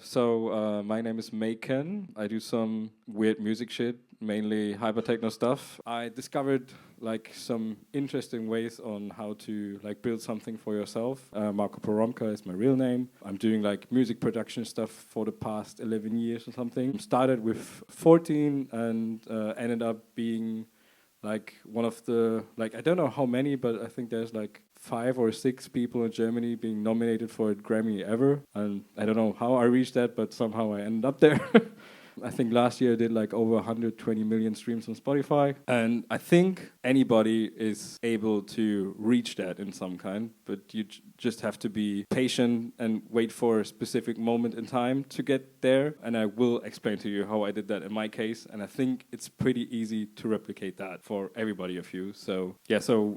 My name is Macon. I do some weird music shit, mainly hypertechno stuff. I discovered like some interesting ways on how to like build something for yourself. Marco Poromka is my real name. I'm doing like music production stuff for the past 11 years or something. Started with 14 and ended up being like one of the, like, I don't know how many, but I think there's like 5 or 6 people in Germany being nominated for a Grammy ever. And I don't know how I reached that, but somehow I ended up there. I think last year I did like over 120 million streams on Spotify. And I think anybody is able to reach that in some kind, but you just have to be patient and wait for a specific moment in time to get there. And I will explain to you how I did that in my case. And I think it's pretty easy to replicate that for everybody of you. So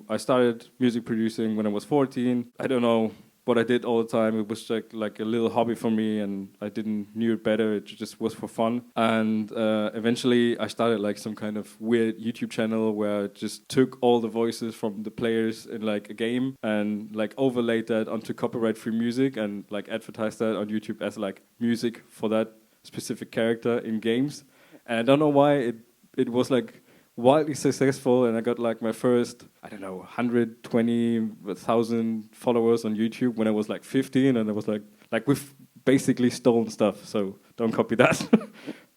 I started music producing when I was 14. I don't know what I did all the time. It was like a little hobby for me, and I didn't knew it better. It just was for fun. And eventually I started like some kind of weird YouTube channel where I just took all the voices from the players in like a game and like overlaid that onto copyright-free music and like advertised that on YouTube as like music for that specific character in games. And I don't know why it was like wildly successful, and I got like my first, I don't know, 120,000 followers on YouTube when I was like 15, and I was like with basically stolen stuff, so don't copy that.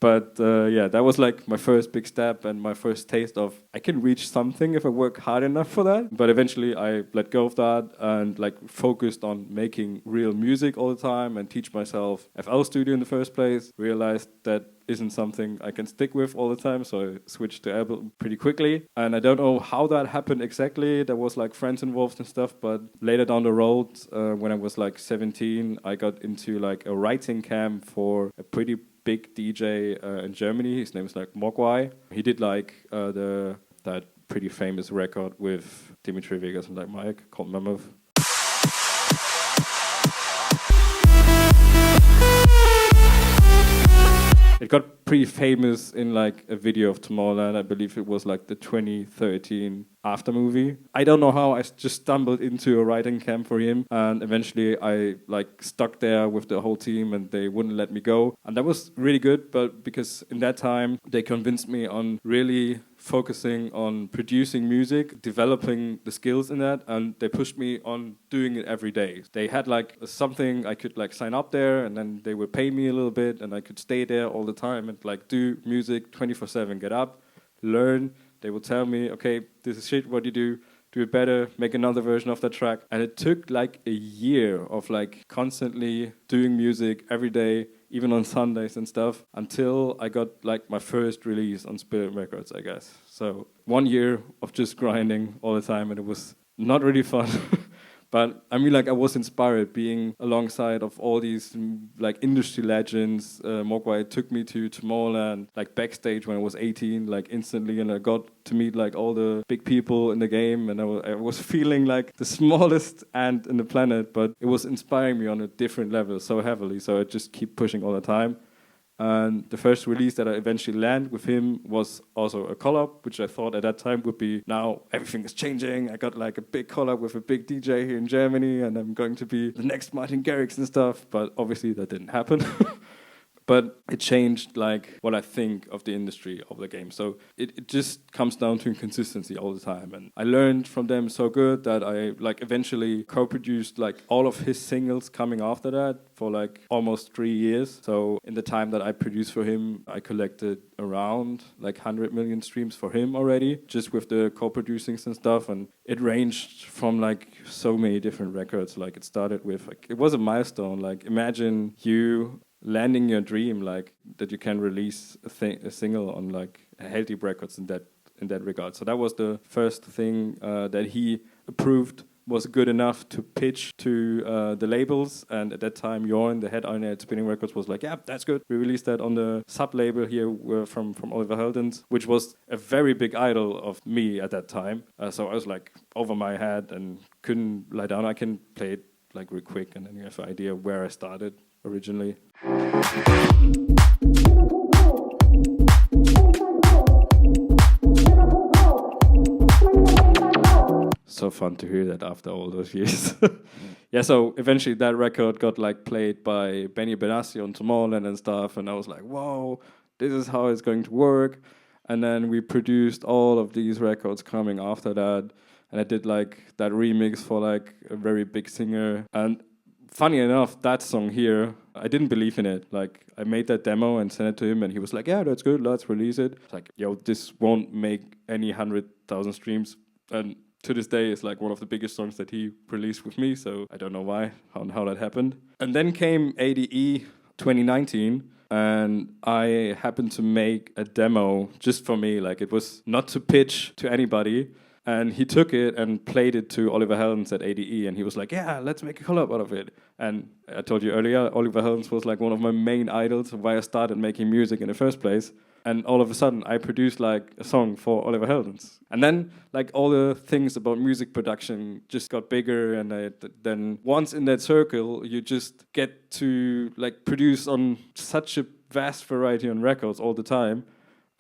But that was like my first big step and my first taste of I can reach something if I work hard enough for that. But eventually I let go of that and like focused on making real music all the time and teach myself FL Studio in the first place. Realized that isn't something I can stick with all the time, so I switched to Ableton pretty quickly. And I don't know how that happened exactly. There was like friends involved and stuff, but later down the road, when I was like 17, I got into like a writing camp for a pretty big DJ in Germany. His name is like Mogwai. He did like that pretty famous record with Dimitri Vegas and like Mike called Mammoth. It got pretty famous in like a video of Tomorrowland. I believe it was like the 2013 after movie. I don't know how I just stumbled into a writing camp for him, and eventually I like stuck there with the whole team and they wouldn't let me go. And that was really good, but because in that time they convinced me on really focusing on producing music, developing the skills in that, and they pushed me on doing it every day. They had like something I could like sign up there, and then they would pay me a little bit and I could stay there all the time and like do music 24/7, get up, learn. They would tell me, okay, this is shit, what you do it better, make another version of that track. And it took like a year of like constantly doing music every day, even on Sundays and stuff, until I got like my first release on Spirit Records, I guess. So 1 year of just grinding all the time, and it was not really fun. But I mean, like I was inspired being alongside of all these like industry legends. Mogwai took me to Tomorrowland, like backstage when I was 18, like instantly, and I got to meet like all the big people in the game, and I was feeling like the smallest ant in the planet, but it was inspiring me on a different level so heavily. So I just keep pushing all the time. And the first release that I eventually landed with him was also a collab, which I thought at that time would be, now everything is changing. I got like a big collab with a big DJ here in Germany, and I'm going to be the next Martin Garrix and stuff. But obviously that didn't happen. But it changed like what I think of the industry of the game. So it just comes down to consistency all the time. And I learned from them so good that I like eventually co-produced like all of his singles coming after that for like almost 3 years. So in the time that I produced for him, I collected around like 100 million streams for him already, just with the co-producings and stuff. And it ranged from like so many different records. Like it started with, like, it was a milestone. Like imagine you landing your dream, like that you can release a single on like Healthy Records in that regard. So that was the first thing that he approved was good enough to pitch to the labels. And at that time, Jorn, the head owner at Spinning Records, was like, yeah, that's good. We released that on the sub-label here from Oliver Heldens, which was a very big idol of me at that time. So I was like over my head and couldn't lie down. I can play it like real quick, and then you have an idea where I started originally. So fun to hear that after all those years. yeah, so eventually that record got like played by Benny Benassi on Tomorrowland and stuff, and I was like, whoa, this is how it's going to work. And then we produced all of these records coming after that, and I did like that remix for like a very big singer. And funny enough, that song here, I didn't believe in it. Like, I made that demo and sent it to him, and he was like, yeah, that's good, let's release it. It's like, yo, this won't make any 100,000 streams. And to this day, it's like one of the biggest songs that he released with me, so I don't know why, how that happened. And then came ADE 2019, and I happened to make a demo just for me. Like, it was not to pitch to anybody. And he took it and played it to Oliver Heldens at ADE, and he was like, yeah, let's make a collab out of it. And I told you earlier, Oliver Heldens was like one of my main idols, why I started making music in the first place. And all of a sudden, I produced like a song for Oliver Heldens. And then like all the things about music production just got bigger, and then once in that circle, you just get to like produce on such a vast variety on records all the time.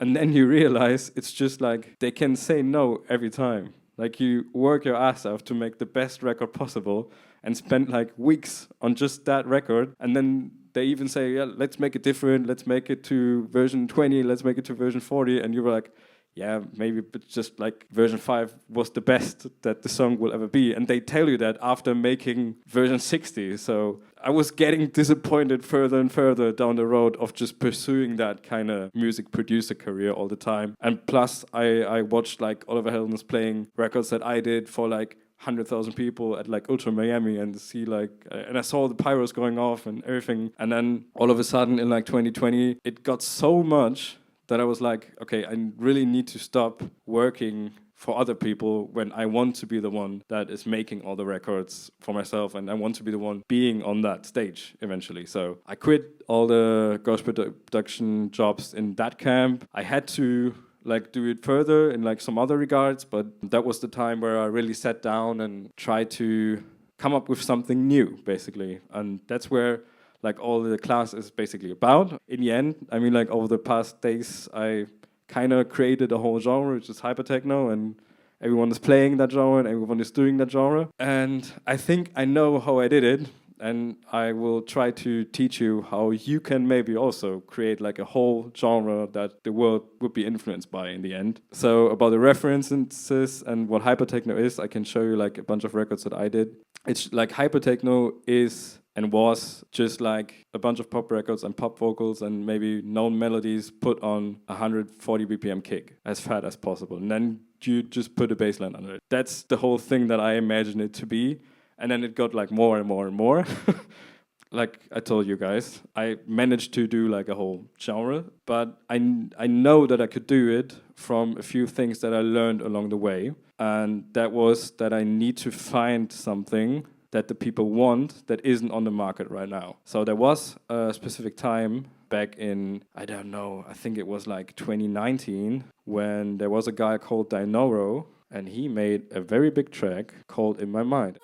And then you realize it's just like they can say no every time. Like, you work your ass off to make the best record possible and spend like weeks on just that record. And then they even say, yeah, let's make it different. Let's make it to version 20. Let's make it to version 40. And you were like, yeah, maybe, but just like version 5 was the best that the song will ever be. And they tell you that after making version 60. So I was getting disappointed further and further down the road of just pursuing that kind of music producer career all the time. And plus, I watched like Oliver Heldens playing records that I did for like 100,000 people at like Ultra Miami, and see like, and I saw the pyros going off and everything. And then all of a sudden in like 2020, it got so much that I was like, okay, I really need to stop working for other people when I want to be the one that is making all the records for myself, and I want to be the one being on that stage eventually. So I quit all the ghost production jobs in that camp. I had to like do it further in like some other regards, but that was the time where I really sat down and tried to come up with something new, basically. And that's where like all the class is basically about. In the end, I mean, like over the past days, I kind of created a whole genre, which is hypertechno, and everyone is playing that genre and everyone is doing that genre. And I think I know how I did it, and I will try to teach you how you can maybe also create like a whole genre that the world would be influenced by in the end. So about the references and what hypertechno is, I can show you like a bunch of records that I did. It's like hypertechno is and was just like a bunch of pop records and pop vocals and maybe known melodies put on 140 BPM kick, as fat as possible. And then you just put a bass line under it. That's the whole thing that I imagined it to be. And then it got like more and more and more. Like I told you guys, I managed to do like a whole genre, but I know that I could do it from a few things that I learned along the way. And that was that I need to find something that the people want that isn't on the market right now. So there was a specific time back in, I don't know, I think it was like 2019, when there was a guy called Dinoro, and he made a very big track called In My Mind.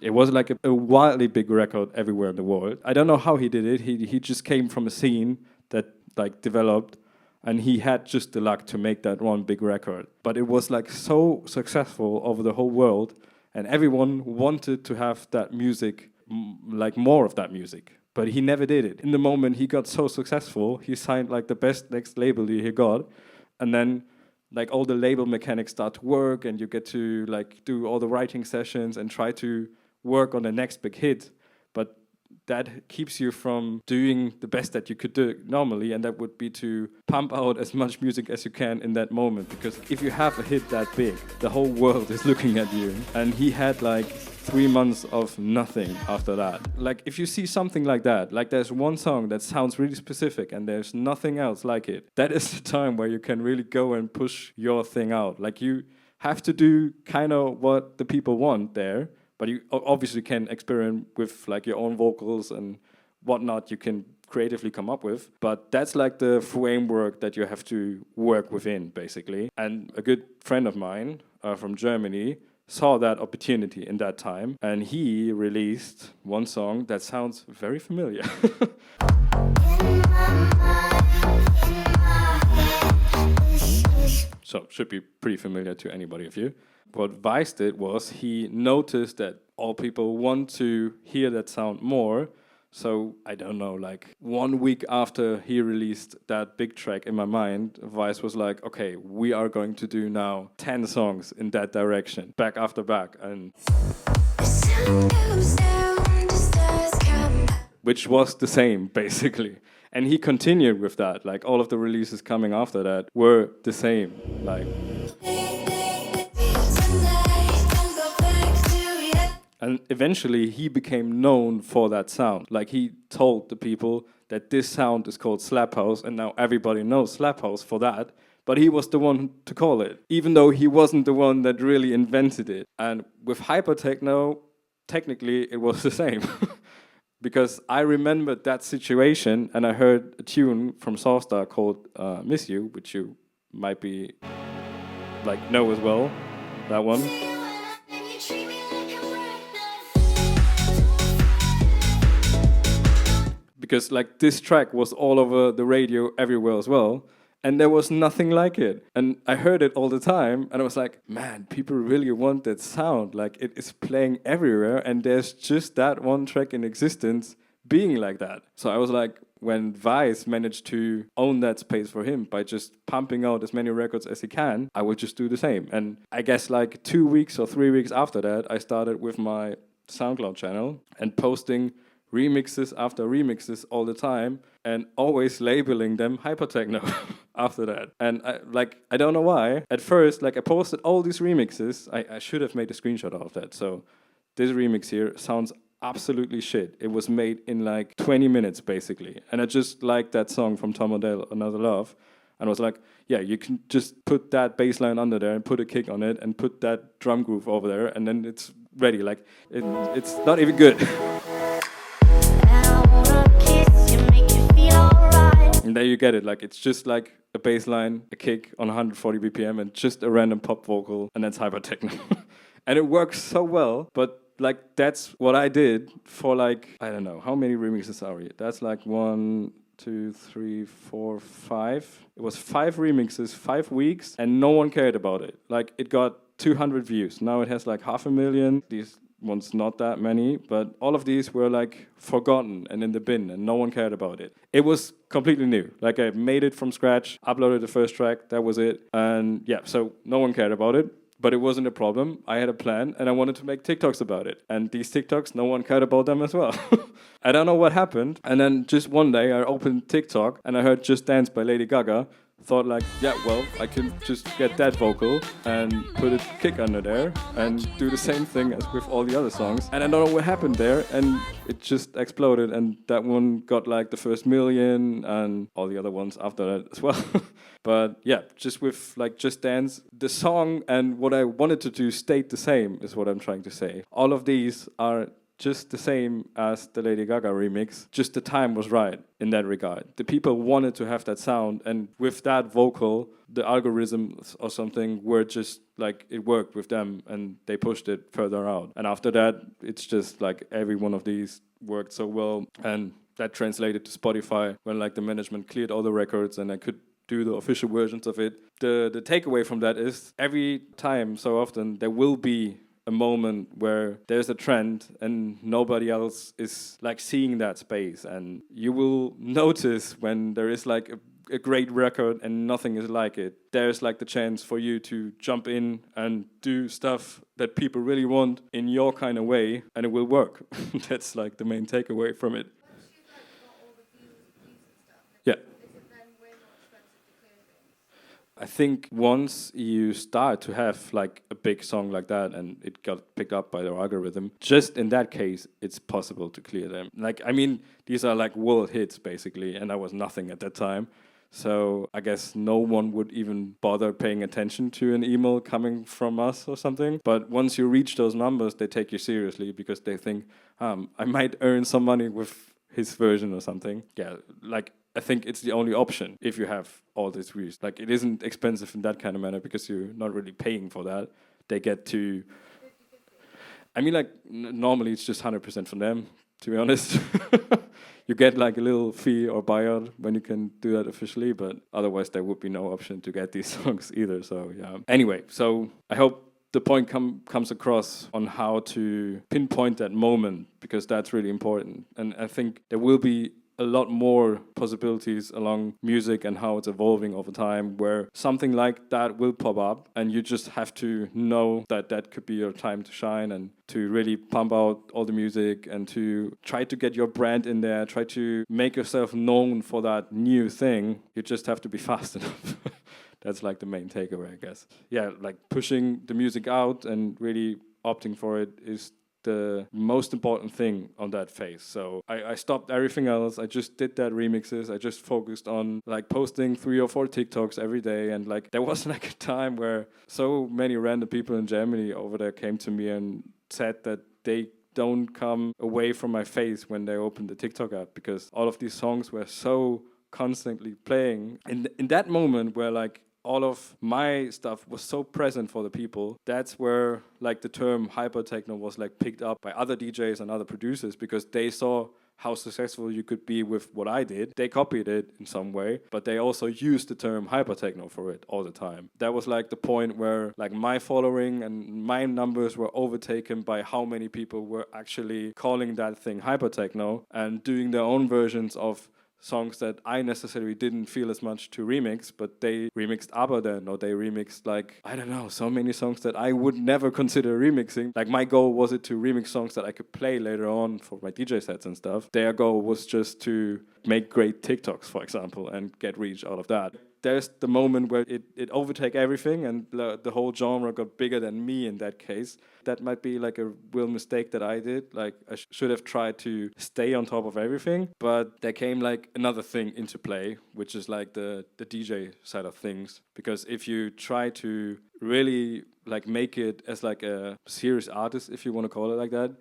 It was like a wildly big record everywhere in the world. I don't know how he did it. He just came from a scene that like developed, and he had just the luck to make that one big record. But it was like so successful over the whole world, and everyone wanted to have that music, like more of that music. But he never did it. In the moment he got so successful, he signed like the best next label he got, and then like all the label mechanics start to work, and you get to like do all the writing sessions and try to work on the next big hit. But that keeps you from doing the best that you could do normally, and that would be to pump out as much music as you can in that moment. Because if you have a hit that big, the whole world is looking at you. And he had like 3 months of nothing after that. Like if you see something like that, like there's one song that sounds really specific and there's nothing else like it, that is the time where you can really go and push your thing out. Like you have to do kind of what the people want there, but you obviously can experiment with like your own vocals and whatnot you can creatively come up with. But that's like the framework that you have to work within, basically. And a good friend of mine from Germany saw that opportunity in that time, and he released one song that sounds very familiar. So, should be pretty familiar to anybody of you. what Vice did was he noticed that all people want to hear that sound more. So I don't know, like 1 week after he released that big track In My Mind, Vice was like, okay, we are going to do now 10 songs in that direction, back after back, and which was the same basically. And he continued with that, like all of the releases coming after that were the same, like. And eventually he became known for that sound. Like he told the people that this sound is called Slap House, and now everybody knows Slap House for that. But he was the one to call it, even though he wasn't the one that really invented it. And with Hypertechno, technically it was the same. Because I remembered that situation, and I heard a tune from Soulstar called Miss You, which you might be like know as well, that one. Because like this track was all over the radio everywhere as well, and there was nothing like it. And I heard it all the time, and I was like, man, people really want that sound. Like it is playing everywhere, and there's just that one track in existence being like that. So I was like, when Vice managed to own that space for him by just pumping out as many records as he can, I would just do the same. And I guess like 2 weeks or 3 weeks after that, I started with my SoundCloud channel and posting remixes after remixes all the time, and always labeling them Hypertechno after that. And I don't know why. At first, like I posted all these remixes. I should have made a screenshot of that. So this remix here sounds absolutely shit. It was made in like 20 minutes basically. And I just liked that song from Tom Odell, Another Love. And I was like, yeah, you can just put that bass line under there and put a kick on it and put that drum groove over there, and then it's ready. Like it's not even good. And there you get it. Like it's just like a bass line, a kick on 140 BPM, and just a random pop vocal, and that's Hypertechno. And it works so well. But like that's what I did for like, I don't know, how many remixes are we? That's like 1, 2, 3, 4, 5. It was 5 remixes, 5 weeks, and no one cared about it. Like it got 200 views. Now it has like 500,000. These ones not that many, but all of these were like forgotten and in the bin, and no one cared about it. It was completely new. Like I made it from scratch, uploaded the first track, that was it. And yeah, so no one cared about it, but it wasn't a problem. I had a plan, and I wanted to make TikToks about it. And these TikToks, no one cared about them as well. I don't know what happened. And then just one day I opened TikTok and I heard Just Dance by Lady Gaga. Thought like, yeah, well, I can just get that vocal and put a kick under there and do the same thing as with all the other songs. And I don't know what happened there, and it just exploded, and that one got like the first million and all the other ones after that as well. But yeah, just with like Just Dance, the song and what I wanted to do stayed the same is what I'm trying to say. All of these are just the same as the Lady Gaga remix, just the time was right in that regard. The people wanted to have that sound, and with that vocal, the algorithms or something were just like, it worked with them, and they pushed it further out. And after that, it's just like every one of these worked so well, and that translated to Spotify when like the management cleared all the records and I could do the official versions of it. The takeaway from that is every time, so often, there will be a moment where there's a trend and nobody else is like seeing that space, and you will notice when there is like a great record and nothing is like it, there's like the chance for you to jump in and do stuff that people really want in your kind of way, and it will work. That's like the main takeaway from it. Yeah. I think once you start to have like a big song like that and it got picked up by the algorithm, just in that case, it's possible to clear them. Like, I mean, these are like world hits basically, and I was nothing at that time. So I guess no one would even bother paying attention to an email coming from us or something. But once you reach those numbers, they take you seriously because they think, I might earn some money with his version or something. Yeah, like I think it's the only option if you have all these views. Like it isn't expensive in that kind of manner because you're not really paying for that. They get to, I mean, like normally it's just 100% from them, to be honest. You get like a little fee or buyout when you can do that officially, but otherwise there would be no option to get these songs either. So yeah. Anyway, so I hope the point comes across on how to pinpoint that moment, because that's really important. And I think there will be a lot more possibilities along music and how it's evolving over time, where something like that will pop up, and you just have to know that that could be your time to shine and to really pump out all the music and to try to get your brand in there, try to make yourself known for that new thing. You just have to be fast enough. That's like the main takeaway, I guess. Yeah, like pushing the music out and really opting for it is the most important thing on that phase. So I stopped everything else. I just did that remixes. I just focused on like posting 3 or 4 TikToks every day. And like there was like a time where so many random people in Germany over there came to me and said that they don't come away from my face when they open the TikTok app, because all of these songs were so constantly playing. In that moment where like all of my stuff was so present for the people, that's where like the term hypertechno was like picked up by other DJs and other producers, because they saw how successful you could be with what I did. They copied it in some way, but they also used the term hypertechno for it all the time. That was like the point where like my following and my numbers were overtaken by how many people were actually calling that thing hypertechno and doing their own versions of songs that I necessarily didn't feel as much to remix, but they remixed ABBA then, or they remixed like, I don't know, so many songs that I would never consider remixing. Like my goal was it to remix songs that I could play later on for my DJ sets and stuff. Their goal was just to make great TikToks, for example, and get reach out of that. There's the moment where it overtake everything and the whole genre got bigger than me in that case. That might be like a real mistake that I did. Like I should have tried to stay on top of everything, but there came like another thing into play, which is like the DJ side of things. Because if you try to really like make it as like a serious artist, if you want to call it like that,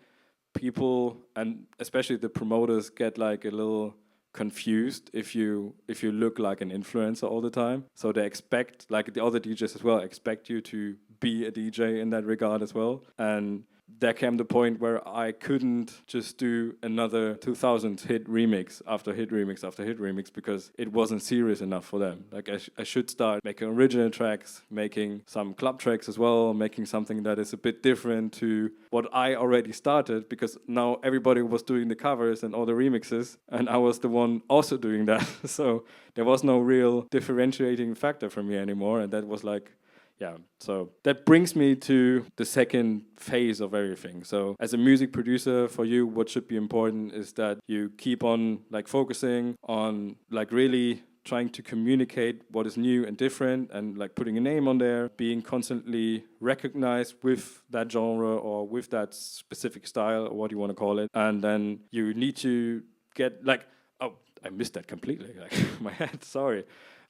people and especially the promoters get like a little confused if you look like an influencer all the time. So they expect, like the other DJs as well, expect you to be a DJ in that regard as well. And there came the point where I couldn't just do another 2000 hit remix after hit remix after hit remix, because it wasn't serious enough for them. Like I should start making original tracks, making some club tracks as well, making something that is a bit different to what I already started, because now everybody was doing the covers and all the remixes, and I was the one also doing that. So there was no real differentiating factor for me anymore, and that was like, yeah, so that brings me to the second phase of everything. So as a music producer, for you, what should be important is that you keep on like focusing on like really trying to communicate what is new and different, and like putting a name on there, being constantly recognized with that genre or with that specific style or what you want to call it. And then you need to get like, oh, I missed that completely, like my head, sorry.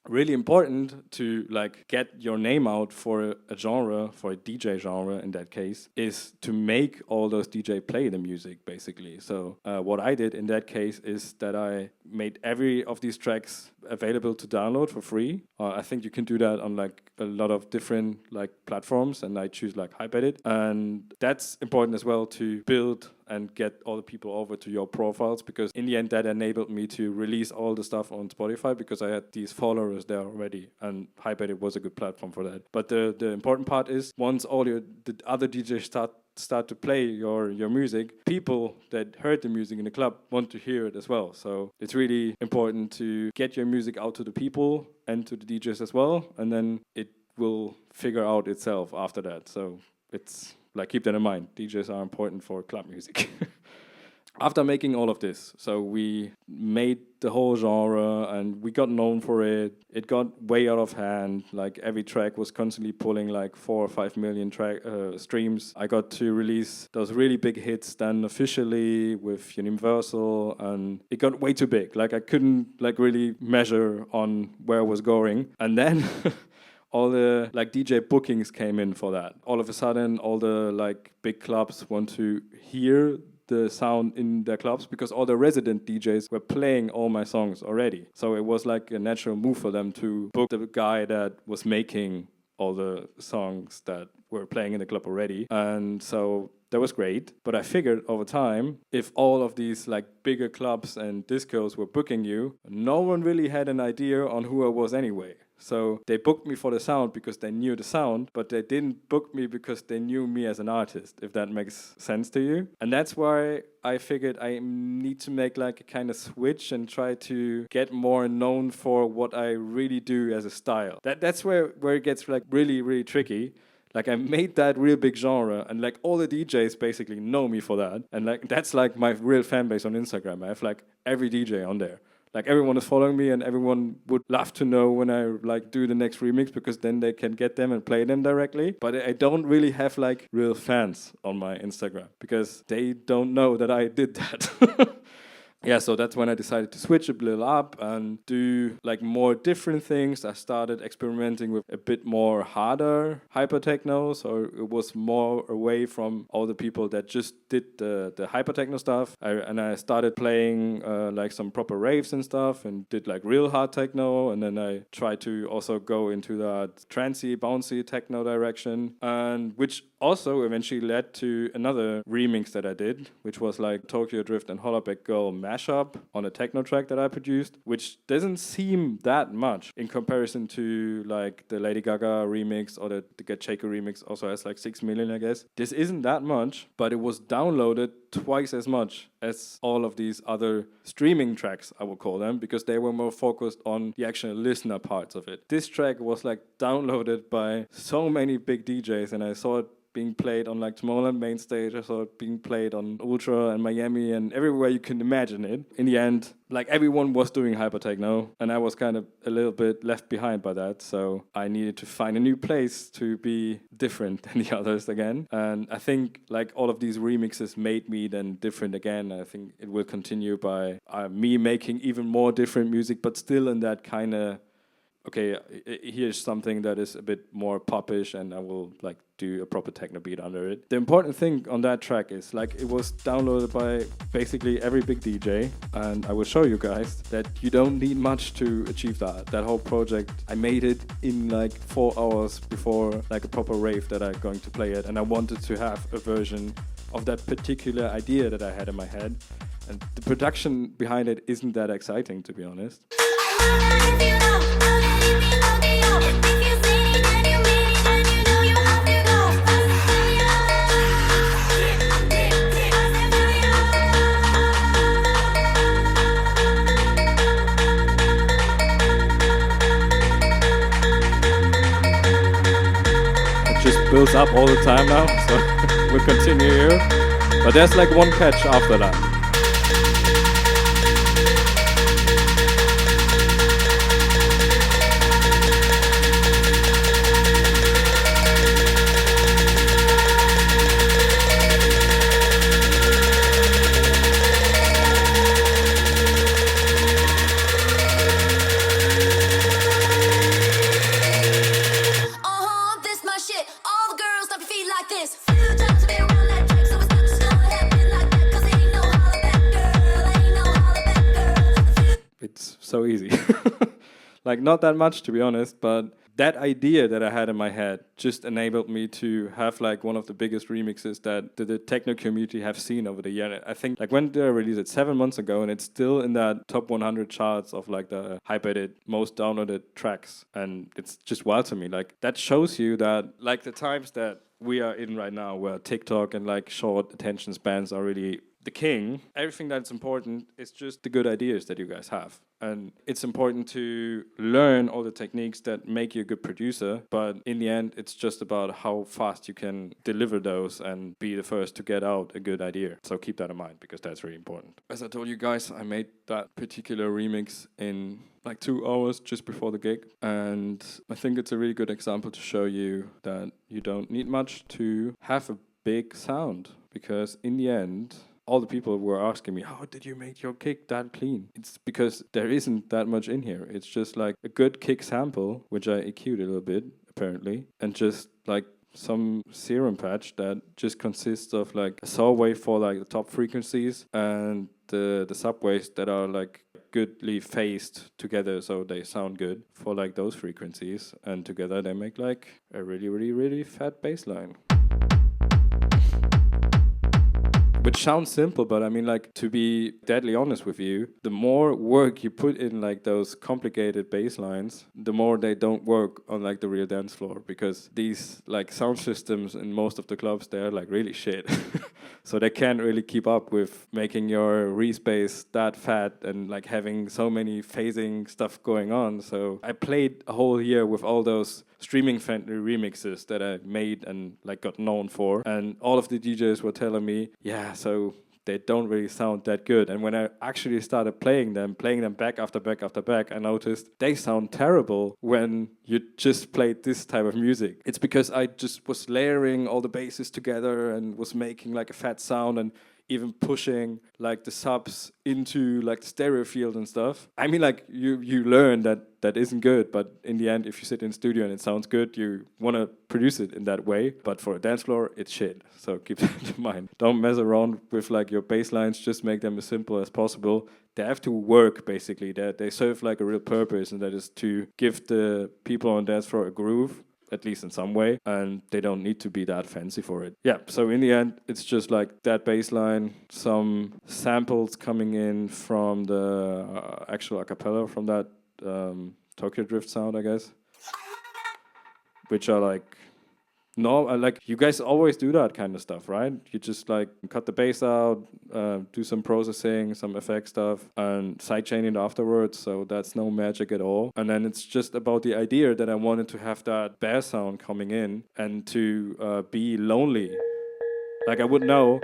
Really important to like get your name out for a genre, for a DJ genre in that case, is to make all those DJ play the music basically. So what I did in that case is that I made every of these tracks available to download for free. I think you can do that on like a lot of different like platforms, and I choose like Hypedit. And that's important as well to build and get all the people over to your profiles, because in the end that enabled me to release all the stuff on Spotify, because I had these followers there already, and Hypedit was a good platform for that. But the important part is once all the other DJs start to play your music, people that heard the music in the club want to hear it as well. So it's really important to get your music out to the people and to the DJs as well, and then it will figure out itself after that. So it's like, keep that in mind. DJs are important for club music. After making all of this, so we made the whole genre and we got known for it. It got way out of hand. Like every track was constantly pulling like 4 or 5 million streams. I got to release those really big hits then officially with Universal, and it got way too big. Like I couldn't like really measure on where it was going. And then all the like DJ bookings came in for that. All of a sudden, all the like big clubs want to hear the sound in their clubs, because all the resident DJs were playing all my songs already. So it was like a natural move for them to book the guy that was making all the songs that were playing in the club already. And so that was great. But I figured over time, if all of these like bigger clubs and discos were booking you, no one really had an idea on who I was anyway. So they booked me for the sound because they knew the sound, but they didn't book me because they knew me as an artist, if that makes sense to you. And that's why I figured I need to make like a kind of switch and try to get more known for what I really do as a style. That's where it gets like really, really tricky. Like I made that real big genre, and like all the DJs basically know me for that. And like that's like my real fan base on Instagram. I have like every DJ on there. Like everyone is following me, and everyone would love to know when I like do the next remix, because then they can get them and play them directly. But I don't really have like real fans on my Instagram because they don't know that I did that. Yeah, so that's when I decided to switch a little up and do like more different things. I started experimenting with a bit more harder hypertechno, so it was more away from all the people that just did the hypertechno stuff. And I started playing like some proper raves and stuff, and did like real hard techno. And then I tried to also go into that trancey, bouncy techno direction, and which also eventually led to another remix that I did, which was like Tokyo Drift and Hollaback Girl mashup on a techno track that I produced, which doesn't seem that much in comparison to like the Lady Gaga remix, or the Get Shaker remix also has like 6 million, I guess. This isn't that much, but it was downloaded twice as much as all of these other streaming tracks, I would call them, because they were more focused on the actual listener parts of it. This track was like downloaded by so many big DJs, and I saw it being played on like Tomorrowland main stage. I saw it being played on Ultra and Miami and everywhere you can imagine it. In the end, like everyone was doing hypertechno, and I was kind of a little bit left behind by that. So I needed to find a new place to be different than the others again. And I think like all of these remixes made me then different again. I think it will continue by me making even more different music, but still in that kind of, okay, here's something that is a bit more popish, and I will like do a proper techno beat under it. The important thing on that track is like it was downloaded by basically every big DJ, and I will show you guys that you don't need much to achieve that. That whole project, I made it in like 4 hours before like a proper rave that I'm going to play it, and I wanted to have a version of that particular idea that I had in my head, and the production behind it isn't that exciting, to be honest. Builds up all the time now, so we'll continue here. But there's like one catch after that. So easy. Like not that much, to be honest, but that idea that I had in my head just enabled me to have like one of the biggest remixes that the techno community have seen over the year. I think like when they released it 7 months ago, and it's still in that top 100 charts of like the hyper most downloaded tracks, and it's just wild to me. Like that shows you that like the times that we are in right now, where TikTok and like short attention spans are really the king, everything that's important is just the good ideas that you guys have. And it's important to learn all the techniques that make you a good producer, but in the end, it's just about how fast you can deliver those and be the first to get out a good idea. So keep that in mind, because that's really important. As I told you guys, I made that particular remix in like 2 hours just before the gig, and I think it's a really good example to show you that you don't need much to have a big sound, because in the end, all the people were asking me, how did you make your kick that clean? It's because there isn't that much in here. It's just like a good kick sample, which I EQ'd a little bit, apparently, and just like some serum patch that just consists of like a saw wave for like the top frequencies, and the subwaves that are like goodly phased together so they sound good for like those frequencies, and together they make like a really, really, really fat bass line. Which sounds simple, but I mean, like, to be deadly honest with you, the more work you put in like those complicated bass lines, the more they don't work on like the real dance floor, because these like sound systems in most of the clubs, they're like really shit. So they can't really keep up with making your respace that fat and like having so many phasing stuff going on. So I played a whole year with all those streaming friendly remixes that I made and like got known for, and all of the DJs were telling me, yeah, so they don't really sound that good. And when I actually started playing them back after back after back, I noticed they sound terrible when you just played this type of music. It's because I just was layering all the basses together and was making like a fat sound and even pushing like the subs into like the stereo field and stuff. I mean, like you learn that isn't good, but in the end, if you sit in studio and it sounds good, you want to produce it in that way. But for a dance floor, it's shit. So keep that in mind. Don't mess around with like your bass lines. Just make them as simple as possible. They have to work, basically. They serve like a real purpose, and that is to give the people on dance floor a groove, at least in some way, and they don't need to be that fancy for it. Yeah, so in the end, it's just like that bass line, some samples coming in from the actual acapella from that Tokyo Drift sound, I guess, which are like, no, like you guys always do that kind of stuff, right? You just like cut the bass out, do some processing, some effect stuff, and sidechain it afterwards. So that's no magic at all. And then it's just about the idea that I wanted to have that bass sound coming in and to be lonely. Like I would know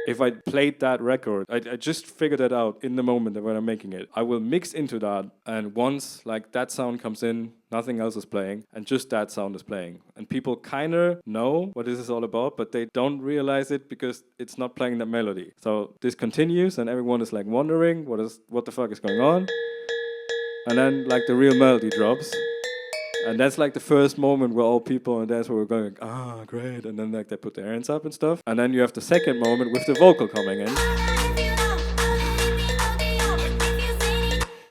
if I played that record, I just figured it out in the moment when I'm making it. I will mix into that, and once like that sound comes in, nothing else is playing, and just that sound is playing. And people kind of know what this is all about, but they don't realize it because it's not playing that melody. So this continues, and everyone is like wondering what the fuck is going on. And then like the real melody drops. And that's like the first moment where all people on dance were going, ah, great. And then like they put their hands up and stuff. And then you have the second moment with the vocal coming in.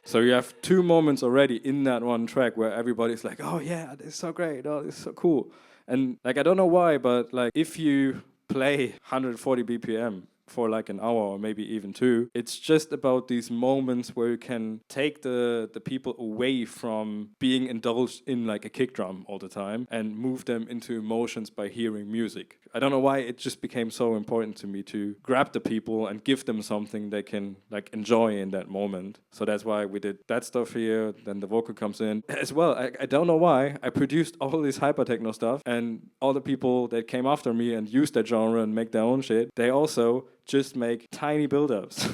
So you have two moments already in that one track where everybody's like, oh yeah, this is so great. Oh, this is so cool. And like, I don't know why, but like if you play 140 BPM for like an hour or maybe even two, it's just about these moments where you can take the people away from being indulged in like a kick drum all the time and move them into emotions by hearing music. I don't know why it just became so important to me to grab the people and give them something they can like enjoy in that moment. So that's why we did that stuff here. Then the vocal comes in as well. I don't know why I produced all this hypertechno stuff, and all the people that came after me and used that genre and make their own shit, they also just make tiny build-ups.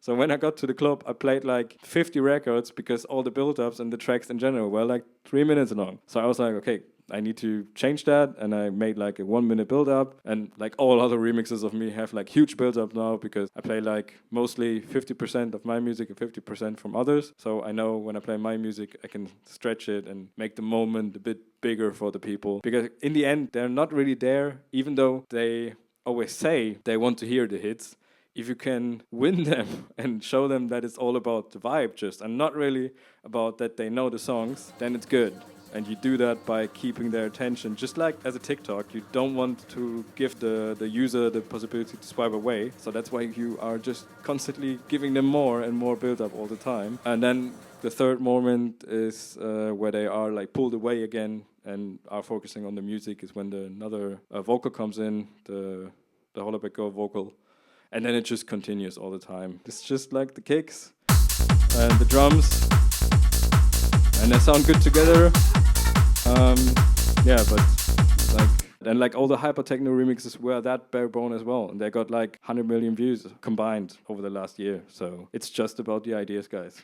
So when I got to the club, I played like 50 records because all the build-ups and the tracks in general were like 3 minutes long. So I was like, okay, I need to change that, and I made like a 1 minute build-up, and like all other remixes of me have like huge build-up now because I play like mostly 50% of my music and 50% from others. So I know when I play my music, I can stretch it and make the moment a bit bigger for the people, because in the end, they're not really there, even though they always say they want to hear the hits. If you can win them and show them that it's all about the vibe just, and not really about that they know the songs, then it's good. And you do that by keeping their attention. Just like as a TikTok, you don't want to give the user the possibility to swipe away. So that's why you are just constantly giving them more and more build-up all the time. And then the third moment is where they are like pulled away again and are focusing on the music, is when another vocal comes in, the Hollaback Go vocal. And then it just continues all the time. It's just like the kicks and the drums, and they sound good together. Yeah, but like, and like all the Hypertechno remixes were that bare bone as well, and they got like 100 million views combined over the last year. So it's just about the ideas, guys.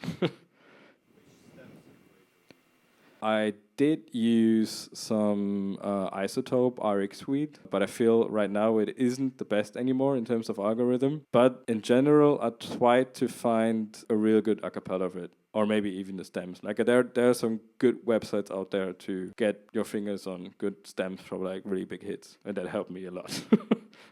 I did use some Isotope RX Suite, but I feel right now it isn't the best anymore in terms of algorithm. But in general, I tried to find a real good acapella of it, or maybe even the stems. Like there are some good websites out there to get your fingers on good stems for like really big hits, and that helped me a lot,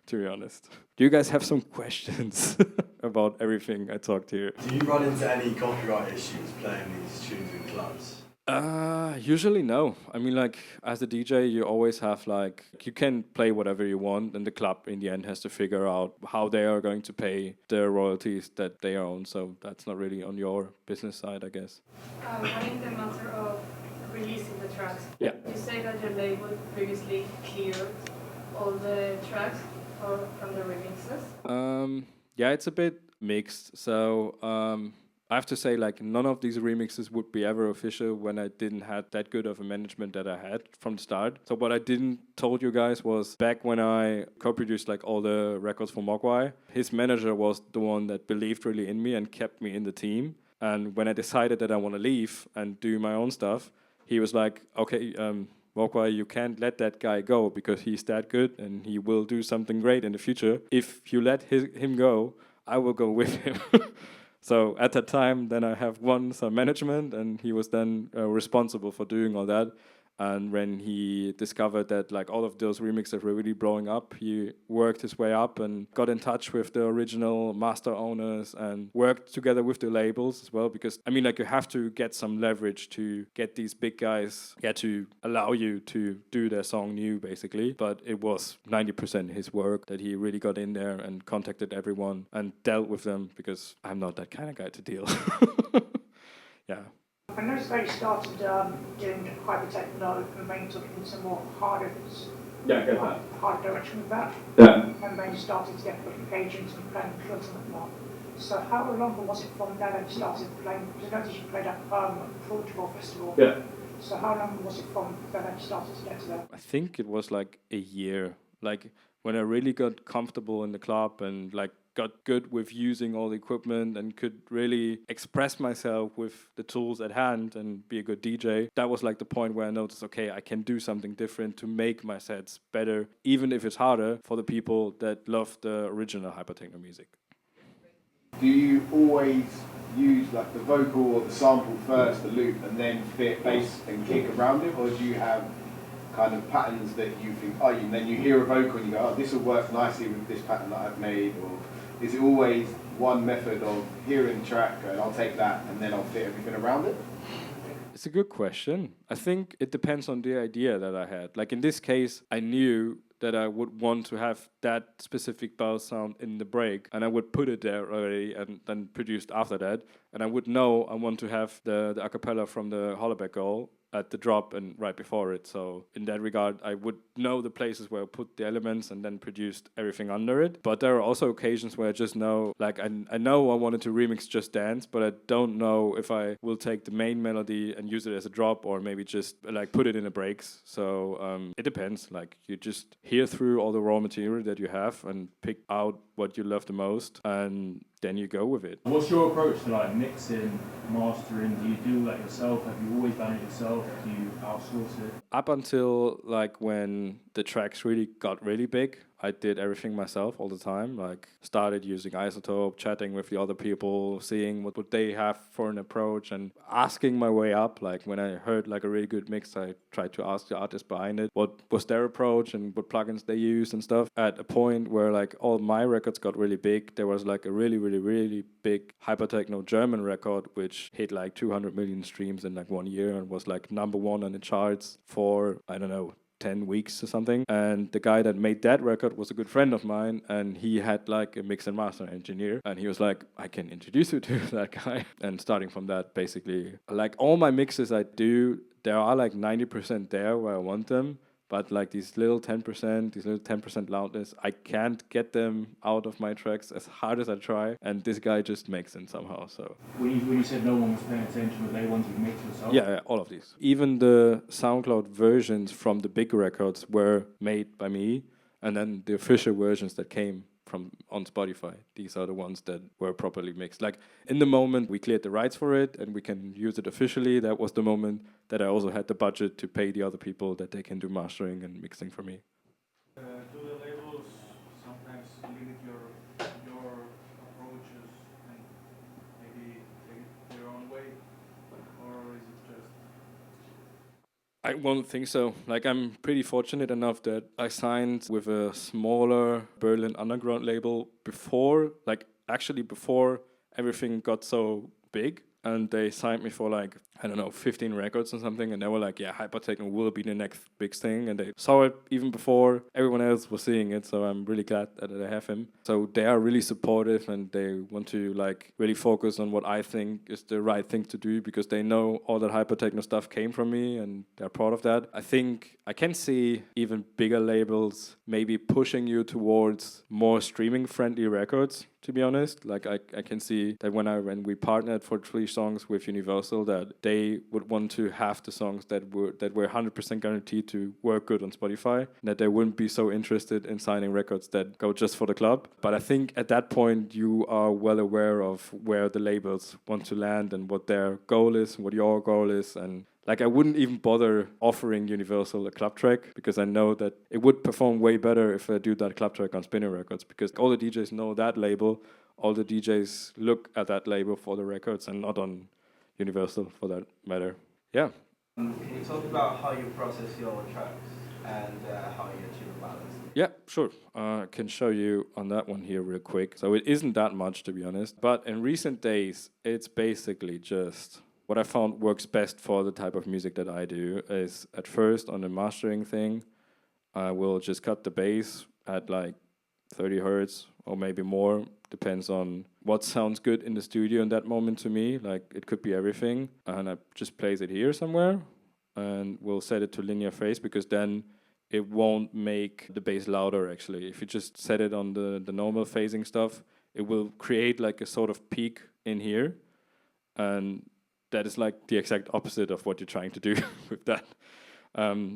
to be honest. Do you guys have some questions about everything I talked here? Do you run into any copyright issues playing these tunes in clubs? Usually no. I mean, like as a DJ, you always have like you can play whatever you want, and the club in the end has to figure out how they are going to pay their royalties that they own. So that's not really on your business side, I guess. Running the matter of releasing the tracks. Yeah. You say that your label previously cleared all the tracks from the remixes. Yeah, it's a bit mixed. So I have to say, like, none of these remixes would be ever official when I didn't have that good of a management that I had from the start. So what I didn't told you guys was back when I co-produced like all the records for Mogwai, his manager was the one that believed really in me and kept me in the team. And when I decided that I want to leave and do my own stuff, he was like, okay, Mogwai, you can't let that guy go because he's that good and he will do something great in the future. If you let him go, I will go with him. So at that time, then I have some management, and he was then responsible for doing all that. And when he discovered that like all of those remixes were really blowing up, he worked his way up and got in touch with the original master owners and worked together with the labels as well. Because I mean, like you have to get some leverage to get these big guys to allow you to do their song new, basically. But it was 90% his work that he really got in there and contacted everyone and dealt with them, because I'm not that kind of guy to deal. Yeah. I noticed that you started doing Hypertechno and then took it into more harder, Yeah, I get that. hard direction with that. Yeah. And then you started to get agents and playing clubs and whatnot. So how long was it from there that you started playing? Because I noticed you played at Portugal Festival. Yeah. So how long was it from there that you started to get to that? I think it was like a year. Like when I really got comfortable in the club and like got good with using all the equipment and could really express myself with the tools at hand and be a good DJ. That was like the point where I noticed, okay, I can do something different to make my sets better, even if it's harder for the people that love the original Hypertechno music. Do you always use like the vocal or the sample first, the loop, and then fit bass and kick around it, or do you have kind of patterns that you think, and then you hear a vocal and you go, this will work nicely with this pattern that I've made, or is it always one method of hearing the track and I'll take that and then I'll fit everything around it? It's a good question. I think it depends on the idea that I had. Like in this case, I knew that I would want to have that specific bell sound in the break, and I would put it there already and then produced after that. And I would know I want to have the acapella from the Hollaback Girl at the drop and right before it. So in that regard, I would know the places where I put the elements and then produced everything under it. But there are also occasions where I just know, like I know I wanted to remix Just Dance, but I don't know if I will take the main melody and use it as a drop or maybe just like put it in the breaks. So it depends. Like you just hear through all the raw material that you have and pick out what you love the most, and then you go with it. What's your approach to like mixing, mastering? Do you do that yourself? Have you always done it yourself? Do you outsource it? Up until like when the tracks really got really big, I did everything myself all the time. Like started using Isotope, chatting with the other people, seeing what they have for an approach and asking my way up. Like when I heard like a really good mix, I tried to ask the artist behind it what was their approach and what plugins they used and stuff. At a point where like all my records got really big, there was like a really big Hypertechno German record which hit like 200 million streams in like 1 year and was like #1 on the charts for, I don't know, 10 weeks or something. And the guy that made that record was a good friend of mine, and he had like a mix and master engineer, and he was like, I can introduce you to that guy. And starting from that, basically, like all my mixes I do, there are like 90% there where I want them, but like these little 10% loudness, I can't get them out of my tracks as hard as I try, and this guy just makes them somehow. So When you said no one was paying attention, but they wanted to mix yourself? yeah, all of these. Even the SoundCloud versions from the big records were made by me, and then the official versions that came from on Spotify, these are the ones that were properly mixed. Like in the moment we cleared the rights for it and we can use it officially, that was the moment that I also had the budget to pay the other people that they can do mastering and mixing for me. Do the labels sometimes limit your approaches and maybe take it their own way, or is it just? I won't think so. Like I'm pretty fortunate enough that I signed with a smaller Berlin underground label before, like actually before everything got so big. and they signed me for like, I don't know, 15 records or something, and they were like, yeah, Hypertechno will be the next big thing, and they saw it even before everyone else was seeing it, so I'm really glad that I have him. So they are really supportive, and they want to like really focus on what I think is the right thing to do, because they know all that Hypertechno stuff came from me, and they're proud of that. I think I can see even bigger labels maybe pushing you towards more streaming-friendly records, to be honest. Like I can see that when we partnered for 3 songs with Universal, that they would want to have the songs that were 100% guaranteed to work good on Spotify, and that they wouldn't be so interested in signing records that go just for the club. But I think at that point you are well aware of where the labels want to land and what their goal is, and what your goal is, and like I wouldn't even bother offering Universal a club track, because I know that it would perform way better if I do that club track on Spinning Records, because all the DJs know that label, all the DJs look at that label for the records and not on Universal for that matter. Yeah. Can you talk about how you process your tracks and how you achieve a balance? Yeah, sure. I can show you on that one here real quick. So it isn't that much, to be honest, but in recent days, it's basically just what I found works best for the type of music that I do is, at first on the mastering thing, I will just cut the bass at like 30 hertz or maybe more, depends on what sounds good in the studio in that moment to me. Like it could be everything, and I just place it here somewhere and we'll set it to linear phase, because then it won't make the bass louder actually. If you just set it on the normal phasing stuff, it will create like a sort of peak in here, and that is like the exact opposite of what you're trying to do with that.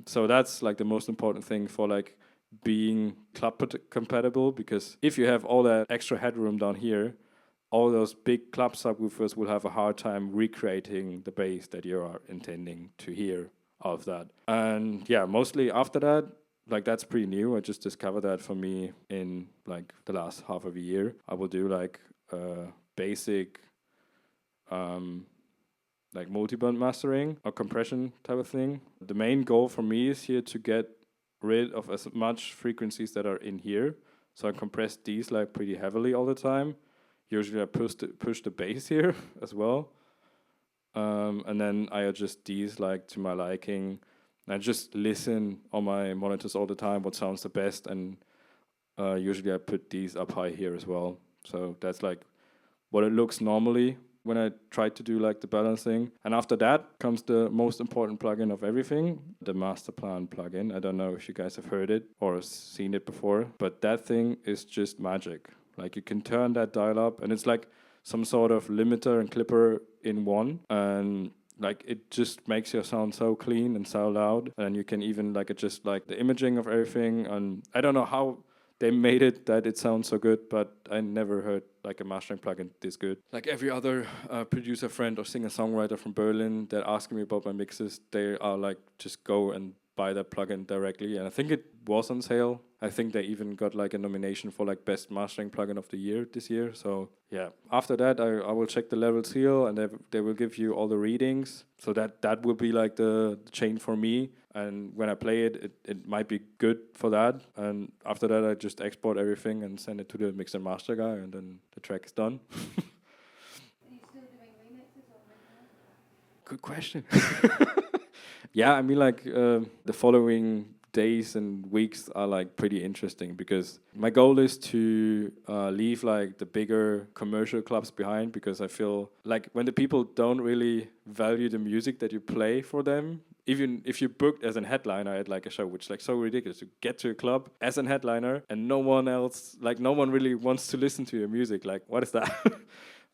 So that's like the most important thing for like being club compatible, because if you have all that extra headroom down here, all those big club subwoofers will have a hard time recreating the bass that you are intending to hear out of that. And yeah, mostly after that, like that's pretty new. I just discovered that for me in like the last half of a year. I will do like basic like multi-band mastering or compression type of thing. The main goal for me is here to get rid of as much frequencies that are in here. So I compress these like pretty heavily all the time. Usually I push the bass here as well. And then I adjust these like to my liking. I just listen on my monitors all the time what sounds the best, and usually I put these up high here as well. So that's like what it looks normally when I try to do like the balancing. And after that comes the most important plugin of everything, the Masterplan plugin. I don't know if you guys have heard it or seen it before, but that thing is just magic. Like you can turn that dial up, and it's like some sort of limiter and clipper in one, and like it just makes your sound so clean and so loud. And you can even like adjust like the imaging of everything. And I don't know how they made it that it sounds so good, but I never heard like a mastering plugin this good. Like every other producer friend or singer-songwriter from Berlin that ask me about my mixes, they are like, just go and buy that plugin directly. And I think it was on sale. I think they even got like a nomination for like best mastering plugin of the year this year. So yeah, after that I will check the levels here, and they will give you all the readings. So that will be like the chain for me. And when I play it, it might be good for that. And after that I just export everything and send it to the mix and master guy, and then the track is done. Are you still doing remixes or making? Good question. Yeah, I mean like the following days and weeks are like pretty interesting, because my goal is to leave like the bigger commercial clubs behind, because I feel like when the people don't really value the music that you play for them, even if you're booked as a headliner at like a show, which is like so ridiculous, to get to a club as a headliner and no one else, like no one really wants to listen to your music, like what is that?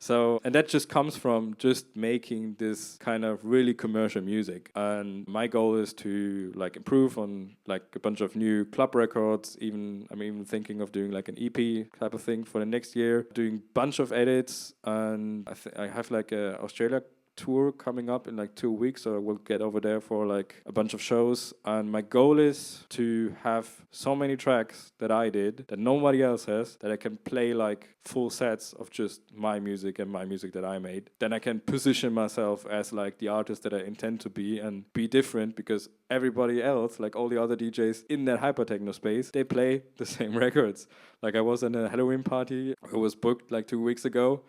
So, and that just comes from just making this kind of really commercial music. And my goal is to like improve on like a bunch of new club records. I'm even thinking of doing like an EP type of thing for the next year, doing bunch of edits. And I have like a Australia tour coming up in like 2 weeks, so I will get over there for like a bunch of shows. And my goal is to have so many tracks that I did that nobody else has, that I can play like full sets of just my music and my music that I made. Then I can position myself as like the artist that I intend to be and be different, because everybody else, like all the other DJs in that hypertechno space, they play the same records. Like I was in a Halloween party, I was booked like 2 weeks ago,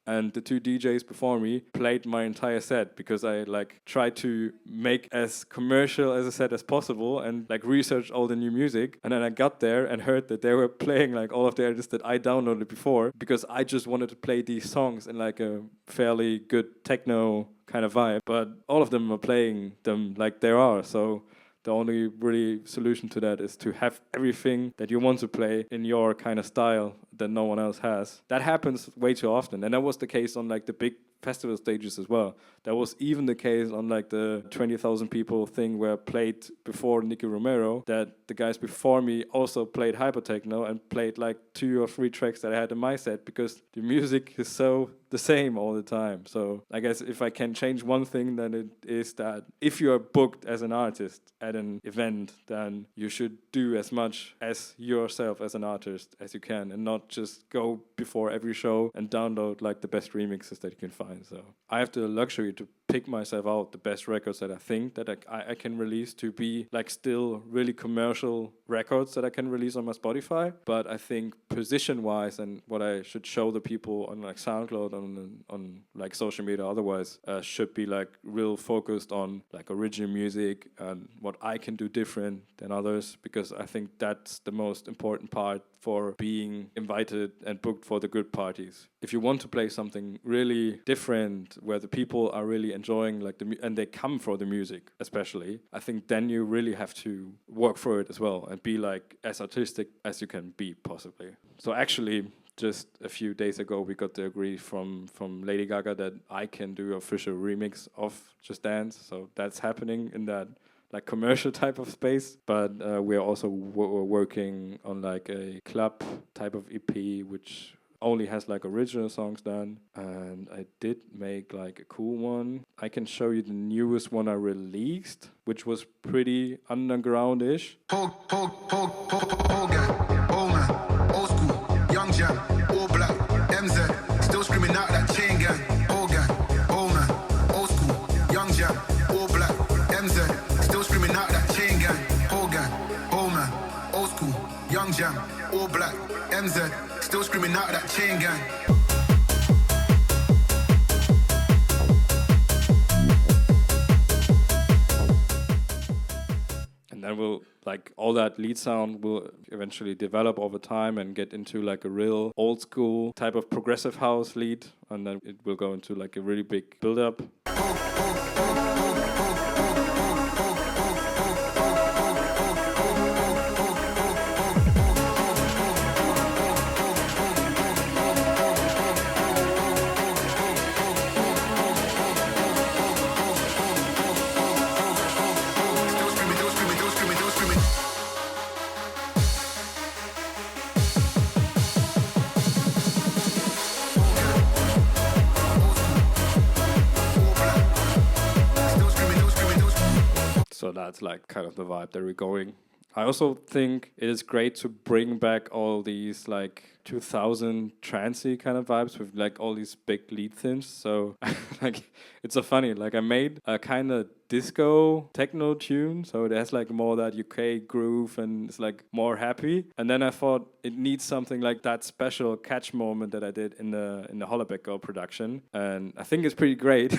and the two DJs before me played my entire set because I like tried to make as commercial as a set as possible and like research all the new music. And then I got there and heard that they were playing like all of the artists that I downloaded before because I just wanted to play these songs in like a fairly good techno kind of vibe. But all of them are playing them like they are. So the only really solution to that is to have everything that you want to play in your kind of style that no one else has. That happens way too often. And that was the case on like the big festival stages as well. That was even the case on like the 20,000 people thing where I played before Nicky Romero, that the guys before me also played Hypertechno and played like 2 or 3 tracks that I had in my set because the music is so the same all the time. So I guess if I can change one thing, then it is that if you are booked as an artist at an event, then you should do as much as yourself as an artist as you can and not just go before every show and download like the best remixes that you can find. So I have the luxury to pick myself out the best records that I think that I can release to be like still really commercial records that I can release on my Spotify. But I think position wise and what I should show the people on like SoundCloud, on like social media otherwise, should be like real focused on like original music and what I can do different than others, because I think that's the most important part for being invited and booked for the good parties. If you want to play something really different where the people are really enjoying like and they come for the music especially, I think then you really have to work for it as well and be like as artistic as you can be possibly. So actually just a few days ago we got the agree from Lady Gaga that I can do an official remix of Just Dance. So that's happening in that like commercial type of space, but we're also working on like a club type of EP which only has like original songs done, and I did make like a cool one. I can show you the newest one I released, which was pretty underground-ish. Old school, young jam, all black, MZ, still screaming out that chain gang. Old man, old school, young jam, all black, MZ, still screaming out that chain gang. Old man, old school, young jam, all black, MZ, still screaming out that chain gang. And then we'll like all that lead sound will eventually develop over time and get into like a real old school type of progressive house lead, and then it will go into like a really big build up. So that's like kind of the vibe that we're going. I also think it is great to bring back all these like 2000 trancey kind of vibes with like all these big lead themes. So like it's so funny. Like I made a kind of disco techno tune, so it has like more that UK groove and it's like more happy. And then I thought it needs something like that special catch moment that I did in the Hollerbeck Girl production, and I think it's pretty great.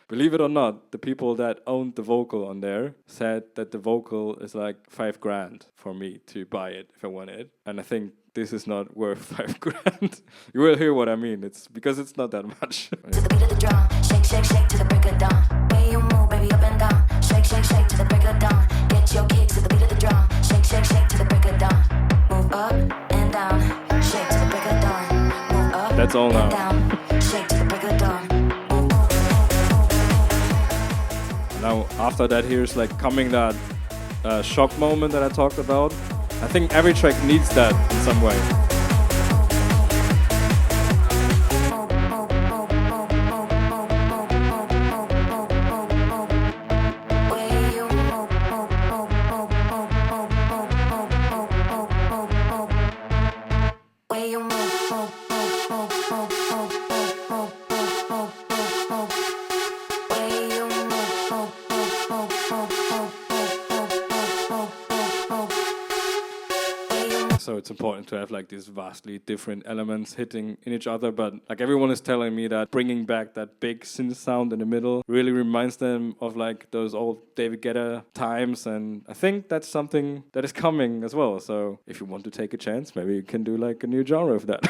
Believe it or not, the people that owned the vocal on there said that the vocal is like $5,000 for me to buy it if I want it. And I think this is not worth $5,000. You will hear what I mean. It's because it's not that much. To the beat of the drum, shake, shake, shake to the break of dawn. Way you move, baby, up and down. Shake, shake, shake to the break of dawn. Get your kicks to the beat of the drum. Shake, shake, shake to the break of dawn. Move up and down. Shake to the break of dawn. Move up. That's all now. And down. Shake to the break of dawn. Now, after that, here's like coming that shock moment that I talked about. I think every track needs that in some way. So it's important to have like these vastly different elements hitting in each other. But like everyone is telling me that bringing back that big synth sound in the middle really reminds them of like those old David Guetta times. And I think that's something that is coming as well. So if you want to take a chance, maybe you can do like a new genre of that.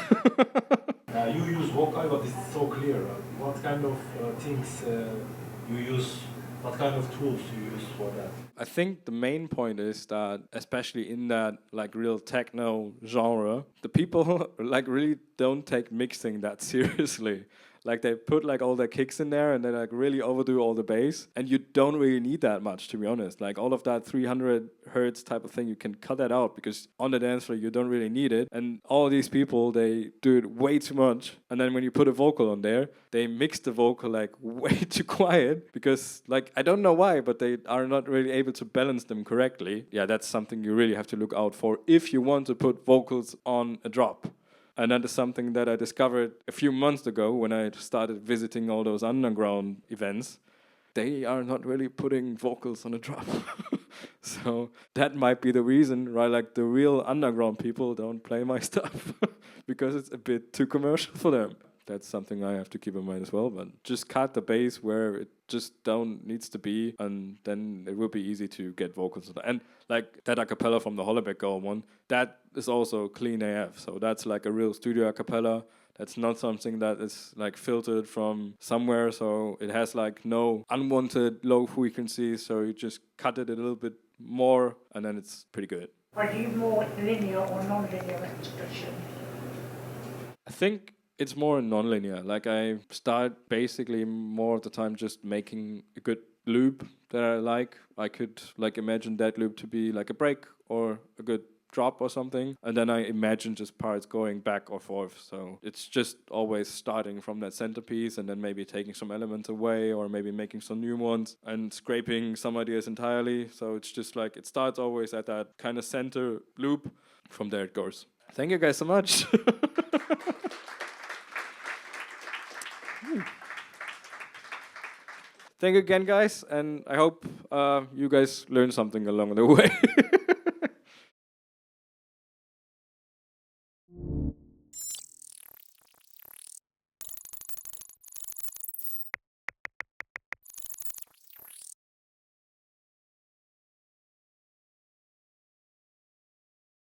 You use vocal, but it's so clear. What kind of things you use? What kind of tools you use for that? I think the main point is that, especially in that like real techno genre, the people like really don't take mixing that seriously. Like they put like all their kicks in there and they like really overdo all the bass, and you don't really need that much, to be honest. Like all of that 300 hertz type of thing, you can cut that out because on the dance floor you don't really need it. And all these people, they do it way too much, and then when you put a vocal on there, they mix the vocal like way too quiet because like I don't know why, but they are not really able to balance them correctly. Yeah, that's something you really have to look out for if you want to put vocals on a drop. And that is something that I discovered a few months ago when I started visiting all those underground events. They are not really putting vocals on a drop. So that might be the reason, right? Like the real underground people don't play my stuff because it's a bit too commercial for them. That's something I have to keep in mind as well. But just cut the bass where it just needs to be, and then it will be easy to get vocals. And like that a cappella from the Hollebeck Girl one, that is also clean AF. So that's like a real studio a cappella. That's not something that is like filtered from somewhere. So it has like no unwanted low frequencies. So you just cut it a little bit more, and then it's pretty good. Are you more linear or non-linear expression? I think it's more non-linear. Like I start basically more of the time just making a good loop that I like. I could like imagine that loop to be like a break or a good drop or something, and then I imagine just parts going back or forth. So it's just always starting from that centerpiece and then maybe taking some elements away or maybe making some new ones and scraping some ideas entirely. So it's just like it starts always at that kind of center loop. From there it goes. Thank you guys so much. Thank you again, guys, and I hope you guys learned something along the way.